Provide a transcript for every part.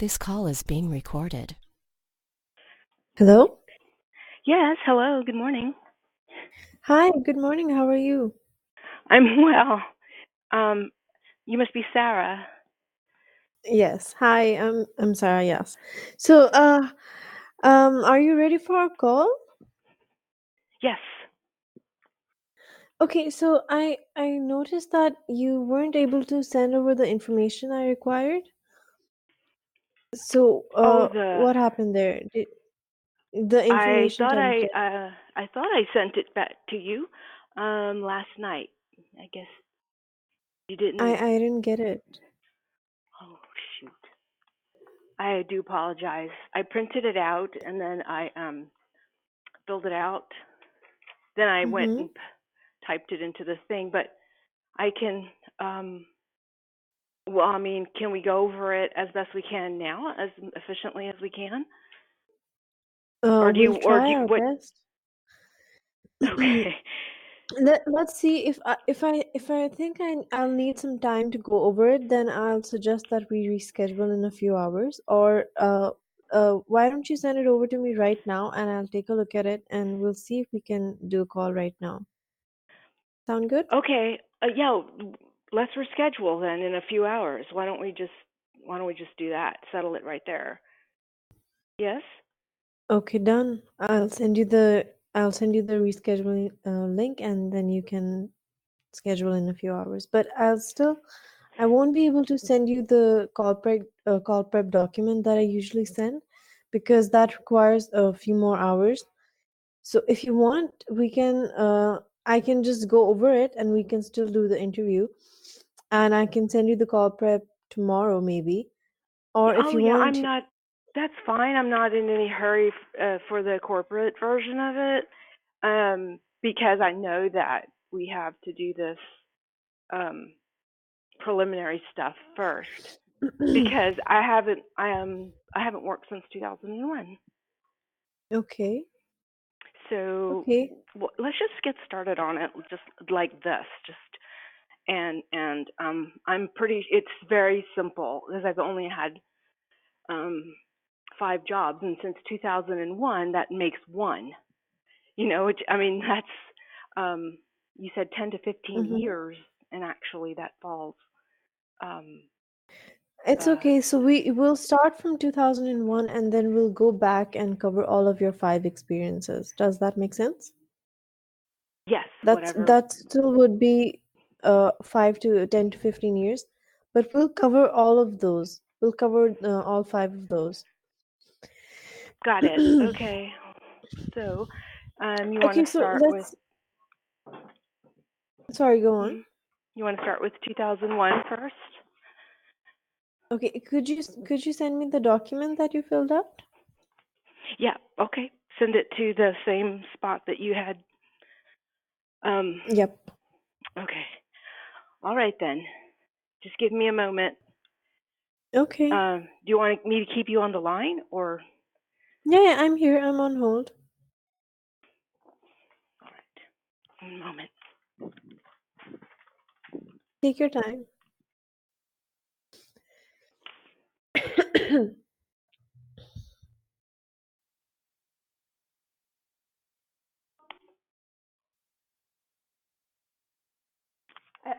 This call is being recorded. Hello? Yes, hello, good morning. Hi, good morning. How are you? I'm well. Um, you must be Sarah. Yes. Hi, I'm Sarah, yes. So, are you ready for a call? Yes. Okay, so I noticed that you weren't able to send over the information I required. So, Oh, what happened there? The I information thought template. I thought I sent it back to you last night. I guess you didn't. I didn't get it. Oh, shoot. I do apologize. I printed it out and then I filled it out. Then I went Mm-hmm. and typed it into this thing, but I can um well, I mean, can we go over it as best we can now, as efficiently as we can? We'll Or do try you, our what? best. Okay. Let's see if I think I'll need some time to go over it, then I'll suggest that we reschedule in a few hours. Or why don't you send it over to me right now and I'll take a look at it and we'll see if we can do a call right now. Sound good? Okay. Yeah, let's reschedule then in a few hours. Why don't we just do that? Settle it right there. Yes? Okay, done. I'll send you the rescheduling link and then you can schedule in a few hours. But I won't be able to send you the call prep document that I usually send because that requires a few more hours. So if you want, I can just go over it and we can still do the interview, and I can send you the call prep tomorrow maybe. Yeah, Or if oh you yeah, want, that's fine. I'm not in any hurry for the corporate version of it. Because I know that we have to do this um preliminary stuff first because I haven't worked since 2001. okay, So okay. let's just get started on it just like this. Just I'm pretty. It's very simple because I've only had um, 5 jobs, and since 2001, that makes one. Which I mean, that's you said 10 to 15 Mm-hmm. years, and actually that falls. Um, It's uh, okay. So we will start from 2001 and then we'll go back and cover all of your five experiences. Does that make sense? yes, That's whatever. that still would be 5 to 10 to 15 years, but we'll cover all of those. We'll cover all five of those. Got it. Okay. So, you want Okay, to so start with? let's sorry, go on. Hmm? You want to start with 2001 first? Okay, could you send me the document that you filled out? Yeah. Okay. Send it to the same spot that you had. Um. Yep. Okay. All right then. Just give me a moment. Okay. Do you want me to keep you on the line or? Yeah, yeah, I'm here. I'm on hold. All right. One moment. Take your time.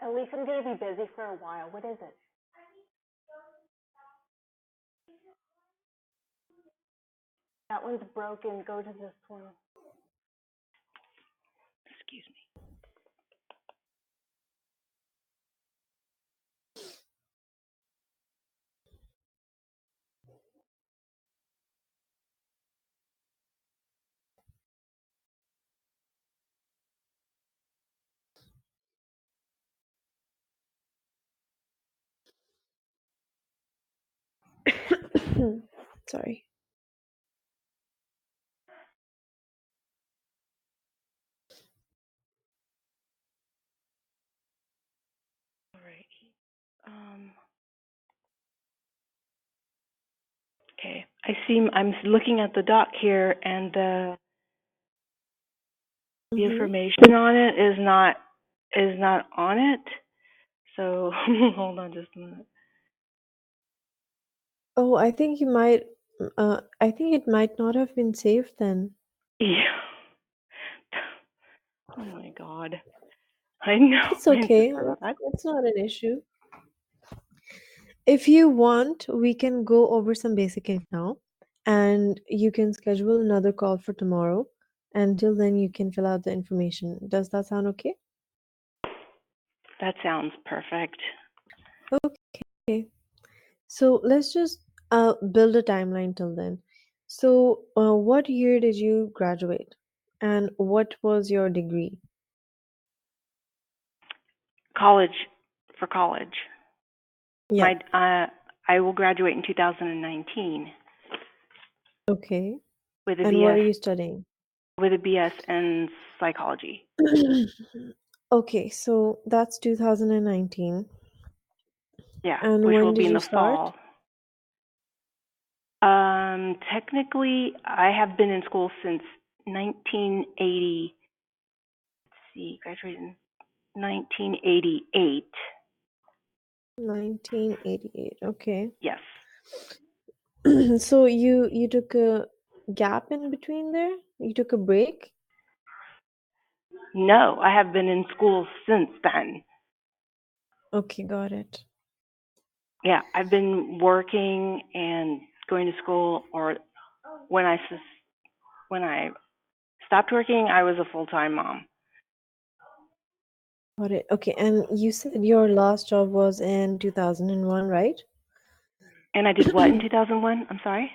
Elise, I'm going to be busy for a while. What is it? That one's broken. Go to this one. Excuse me. Sorry. All right. Um. Okay. I'm looking at the doc here, and the Mm-hmm. information on it is not on it. So hold on just a minute. Oh, I think you might. I think it might not have been saved then. Yeah. Oh my God. I know. It's I'm so okay. sorry about that. It's not an issue. If you want, we can go over some basic info now, and you can schedule another call for tomorrow. Until then, you can fill out the information. Does that sound okay? That sounds perfect. Okay. So let's just build a timeline till then. So, what year did you graduate, and what was your degree? For college. Yeah. I will graduate in 2019 Okay. with a And what are BS you studying? in psychology. Okay, so that's 2019. Yeah, And which when will be did in you the start? fall. Technically, I have been in school since 1980. Let's see, graduated in 1988. 1988. Okay. Yes. So you took a gap in between there? You took a break? No, I have been in school since then. Okay, got it. Yeah, I've been working and going to school, or when when I stopped working, I was a full-time mom. Got it. Okay, and you said your last job was in 2001, right? And I did what in 2001? I'm sorry?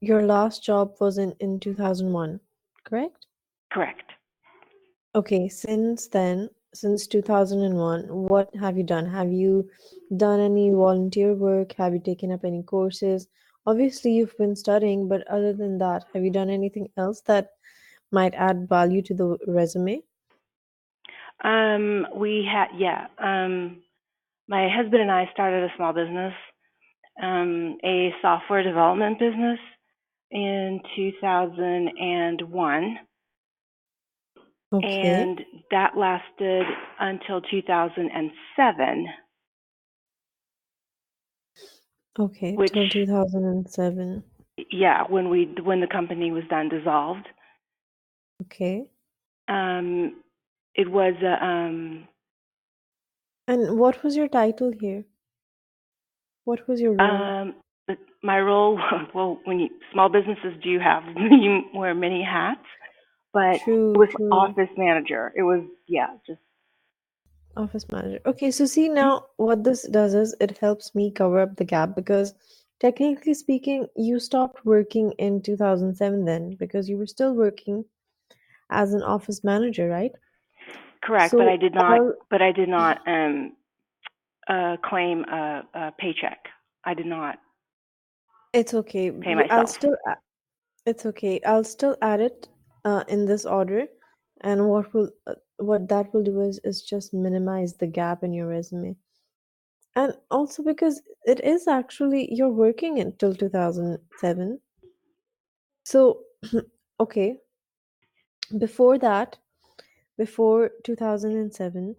Your last job was in 2001, correct? Correct. Okay, since then, since 2001, what have you done? Have you done any volunteer work? Have you taken up any courses? Obviously, you've been studying, but other than that, have you done anything else that might add value to the resume? My husband and I started a small business, a software development business in 2001, Okay, and that lasted until 2007, okay, which, till 2007. yeah, when the company was done dissolved. Okay. Um, it was And what was your title here? What was your role? um, my role. Well, small businesses do have you wear many hats, but it True, was true. office manager. It was, yeah, just Office manager. Okay, so see now what this does is it helps me cover up the gap because technically speaking, you stopped working in 2007 then because you were still working as an office manager, right? correct. But I So did not. I'll, But I did not claim a paycheck. I did not it's okay. pay I'll myself. still, it's okay. I'll still add it in this order, and what that will do is just minimize the gap in your resume. And also because it is actually you're working until 2007. So, okay, before that, before 2007,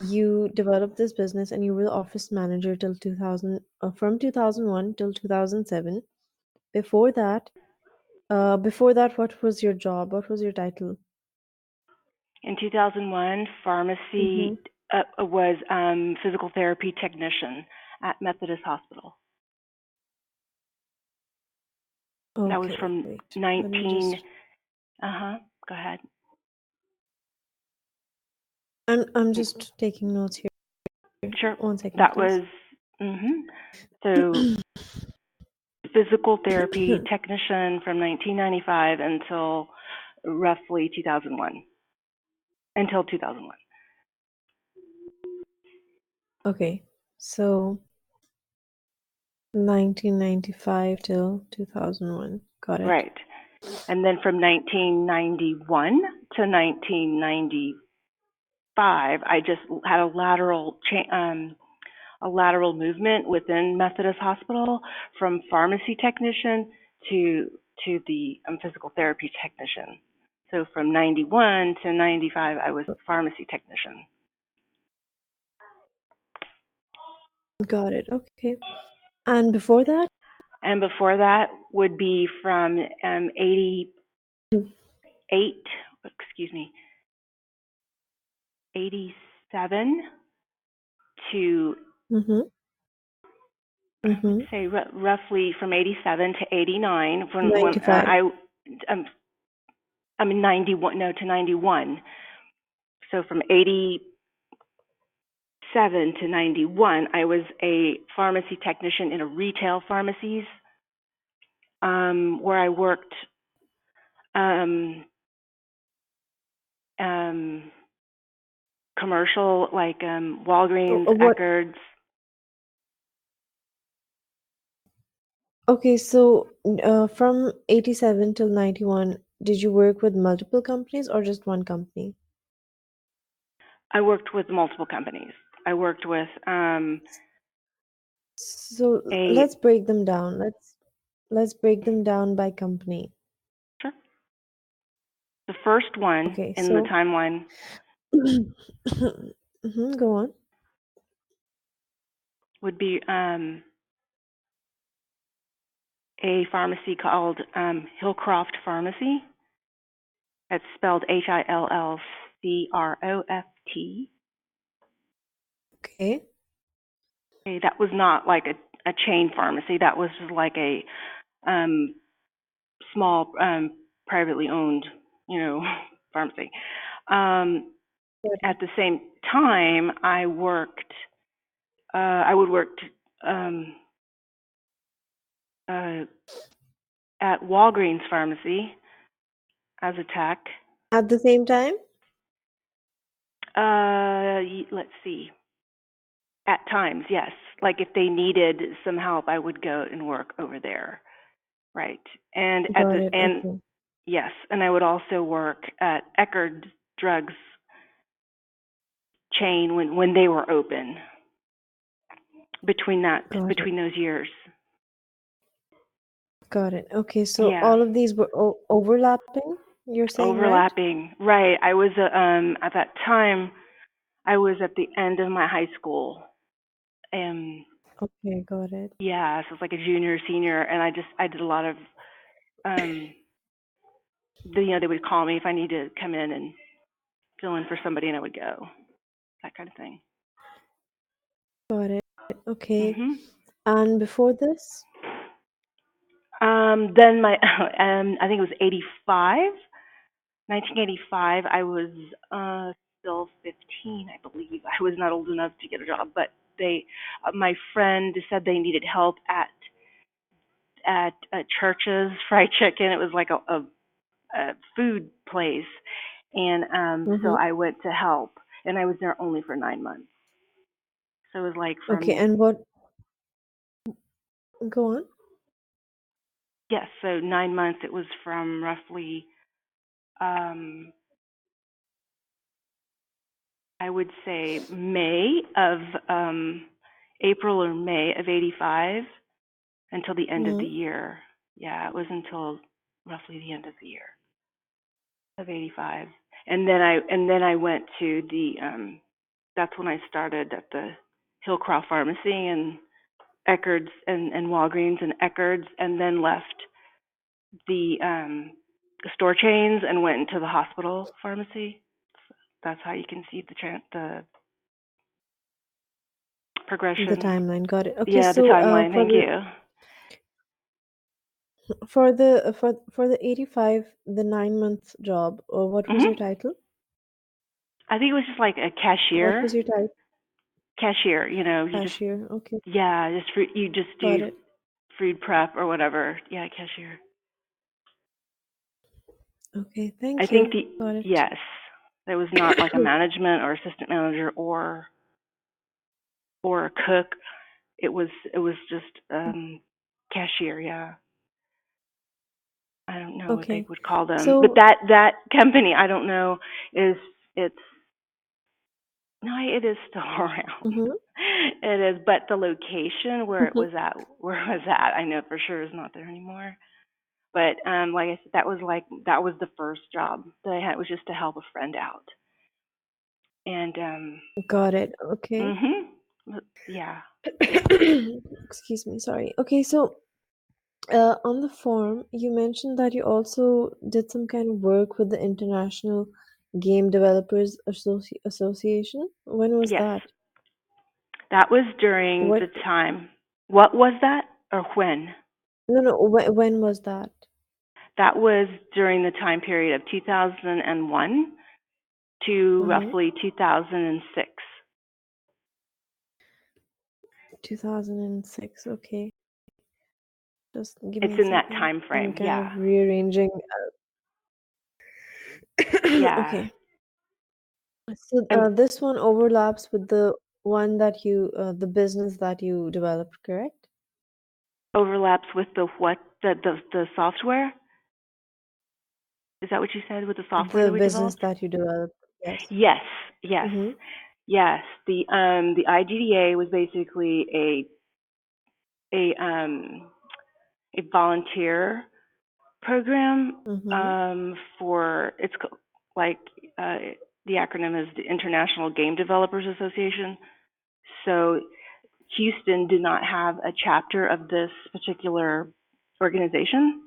you developed this business and you were the office manager till 2000, from 2001 till 2007. Before that, what was your job? What was your title? In 2001, Mm-hmm. pharmacy was physical therapy technician at Methodist Hospital. That was Okay, from wait. Let me 19. just. Go ahead. I'm just taking notes here. Sure. 1 second, That please. was so physical therapy technician from 1995 until roughly 2001. Until 2001. Okay, so 1995 till 2001. Got it. Right. And then from 1991 to 1995, I just had a lateral movement within Methodist Hospital from pharmacy technician to the physical therapy technician. So from 91 to 95, I was pharmacy technician. Got it. Okay. And before that? And before that would be from 88, excuse me, 87 to, Mm-hmm. I would Mm-hmm. say roughly from 87 to 89 when 95. um, I mean 91, no, to 91. So from 87 to 91, I was a pharmacy technician in a retail pharmacies, where I worked um, um, commercial, like Walgreens, What? Eckerd's. Okay, so from 87 till 91, did you work with multiple companies or just one company? I worked with multiple companies. I worked with So a let's break them down. Let's break them down by company. sure. The first one Okay, in the so timeline go on. would be a pharmacy called Hillcroft Pharmacy. That's spelled Hillcroft. Okay, Okay, that was not like a chain pharmacy. That was just like a um, small, privately owned, pharmacy. Um, got it. at the same time, I worked. I would work um, uh, at Walgreens Pharmacy as a tech. At the same time? Let's see. At times, yes. Like if they needed some help, I would go and work over there. Right. Got it. Okay. Yes, and I would also work at Eckerd Drugs chain when they were open Got it. between those years. Got it. Okay, so Yeah. all of these were overlapping, you're saying, right? Overlapping. Right. I was at that time I was at the end of my high school. Okay, got it. Yeah, so it was like a junior, senior, and I did a lot of um they would call me if I needed to come in and fill in for somebody and I would go. That kind of thing. Got it. Okay. Mhm. And before this? Then I think it was 1985, I was still 15, I believe. I was not old enough to get a job, but my friend said they needed help at Church's Fried Chicken. It was like a food place, and so Mm-hmm. I went to help, and I was there only for 9 months. So it was like Okay, from and what? Go on. yes, so 9 months. It was from roughly um, I would say April or May of '85 until the end of the Mm-hmm. year. Yeah, it was until roughly the end of the year of '85, and then I went to the that's when I started at the Hillcroft Pharmacy and Eckerd's and Walgreens and Eckerd's, and then left the store chains and went into the hospital pharmacy. That's how you can see the The progression. timeline. Got it. Okay, Yeah, the so timeline. Thank you. for the 85, the 9 month job, what was your hmm title? I think it was just like a What cashier. was your title? Cashier, you just Cashier. Okay, you just got do it. food prep or whatever. Yeah, cashier. Okay, I thank think you. the Got it. yes, there was not like a management or assistant manager or a cook. It was just cashier. Yeah, I don't know what they Okay, would call them, but so that company I don't know is it's no, it is still around. mhm. It is, but the location where it was at, I know for sure is not there anymore. But like I said, that was the first job that I had, was just to help a friend out. And Got it. Okay. mhm. Yeah. Excuse me, sorry. Okay, so on the form, you mentioned that you also did some kind of work with the International Game Developers Association. When was Yes. that? That was during What? the time. What was that? Or when? No. When was that? That was during the time period of 2001 to Mm-hmm. roughly 2006. 2006. Okay, just give It's me a in that second. time I'm frame. kind Yeah. of rearranging. Yeah. Okay, so And this one overlaps with the one that the business that you developed, correct? overlaps with the what? The software? Is that what you said with the software The that we business developed? that you developed, yes. Yes. Yes. Mm-hmm. Yes. The IGDA was basically a volunteer program Mm-hmm. for like uh, the acronym is the International Game Developers Association. So Houston did not have a chapter of this particular organization.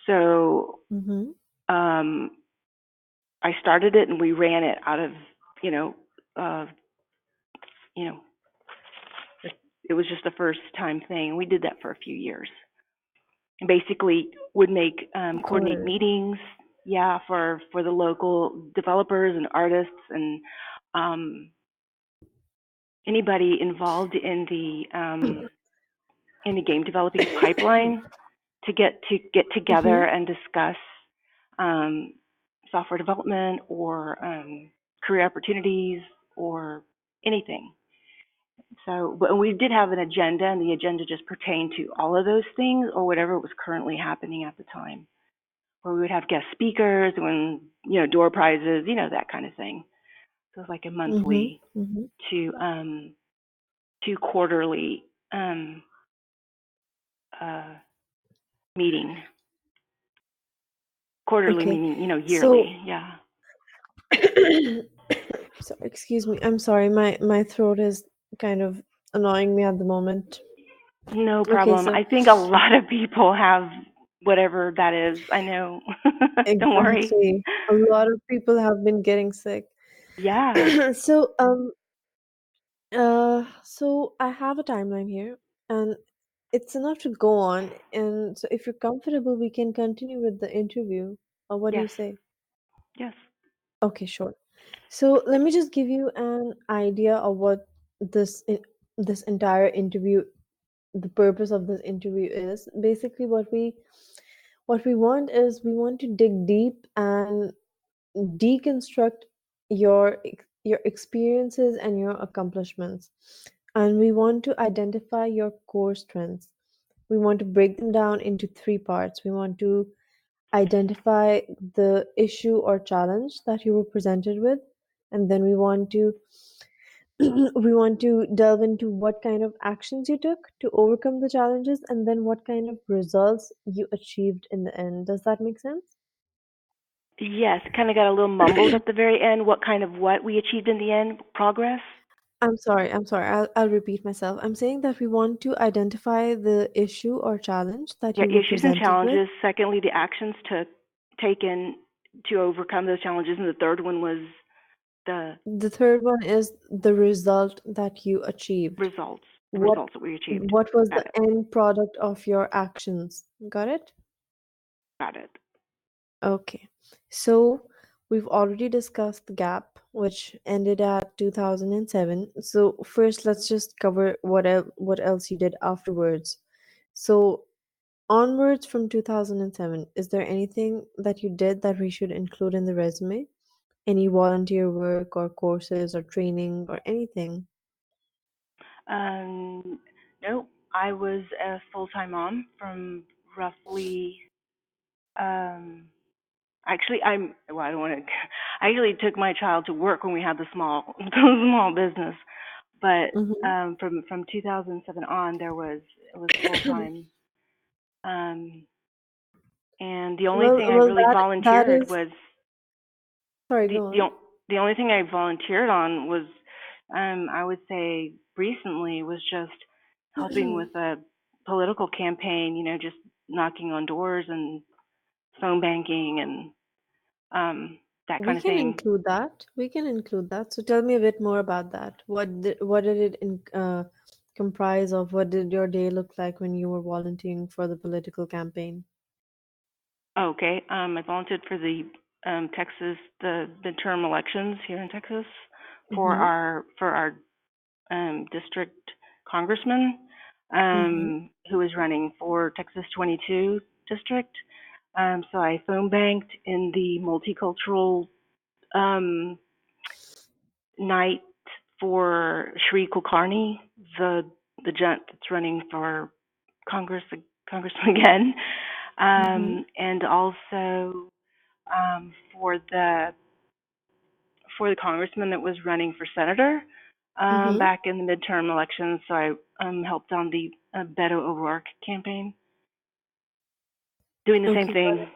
So Mm-hmm. um, I started it and we ran it out of you know uh, you know it was just a first time thing. We did that for a few years. And basically would make Got coordinate it. meetings, yeah, for the local developers and artists and um, anybody involved in the game developing pipeline to get together Mm-hmm. and discuss um, software development or career opportunities or anything. So, but we did have an agenda, and the agenda just pertained to all of those things or whatever was currently happening at the time. Where we would have guest speakers, when door prizes, that kind of thing. So it's like a Mm-hmm. monthly Mm-hmm. to quarterly uh, meeting, quarterly Okay. meaning So, yearly. Yeah. so excuse me. I'm sorry. My throat is kind of annoying me at the moment. No Okay, problem. so I think a lot of people have whatever that is. I know. Don't worry. exactly. A lot of people have been getting sick. Yeah. So, so I have a timeline here, and it's enough to go on. And so, if you're comfortable, we can continue with the interview. Or what do you Yes. say? Yes. Okay, sure. So let me just give you an idea of what this entire interview, the purpose of this interview is. Basically, what we want is we want to dig deep and deconstruct your experiences and your accomplishments, and we want to identify your core strengths. We want to break them down into three parts. We want to identify the issue or challenge that you were presented with, and then we want to we want to delve into what kind of actions you took to overcome the challenges, and then what kind of results you achieved in the end. Does that make sense? Yes. Kind of got a little mumbled at the very end. What we achieved in the end? Progress? I'm sorry. I'll repeat myself. I'm saying that we want to identify the issue or challenge that Yeah, you were issues and presented with. challenges. Secondly, the actions taken to overcome those challenges, and the third one was the The third one is the result that you achieved. results. The What results that we achieved. what was the Got it. end product of your actions? Got it? Got it. Okay. So we've already discussed the gap, which ended at 2007. So first, let's just cover what else you did afterwards. So onwards from 2007, is there anything that you did that we should include in the resume? Any volunteer work or courses or training or anything? No, I was a full-time mom from roughly. Um, actually, Well, I don't want to. I actually took my child to work when we had the small, the small business, but Mm-hmm. from 2007 on, it was full-time. Um, and the only thing I Well, really that volunteered is. was Sorry, the go the on. on- the only thing I volunteered on was I would say recently was just helping with a political campaign, just knocking on doors and phone banking and that kind We of can thing. include that. We can include that. So tell me a bit more about that. What did it comprise of? What did your day look like when you were volunteering for the political campaign? Okay, I volunteered for the the midterm elections here in Texas for Mm-hmm. our district congressman Mm-hmm. who is running for Texas 22 district. So I phone banked in the multicultural um, night for Shri Kulkarni, the gent that's running for congressman again, Mm-hmm. and also for the congressman that was running for senator Mm-hmm. back in the midterm elections. So I helped on the Beto O'Rourke campaign, doing the same Okay, got thing, it.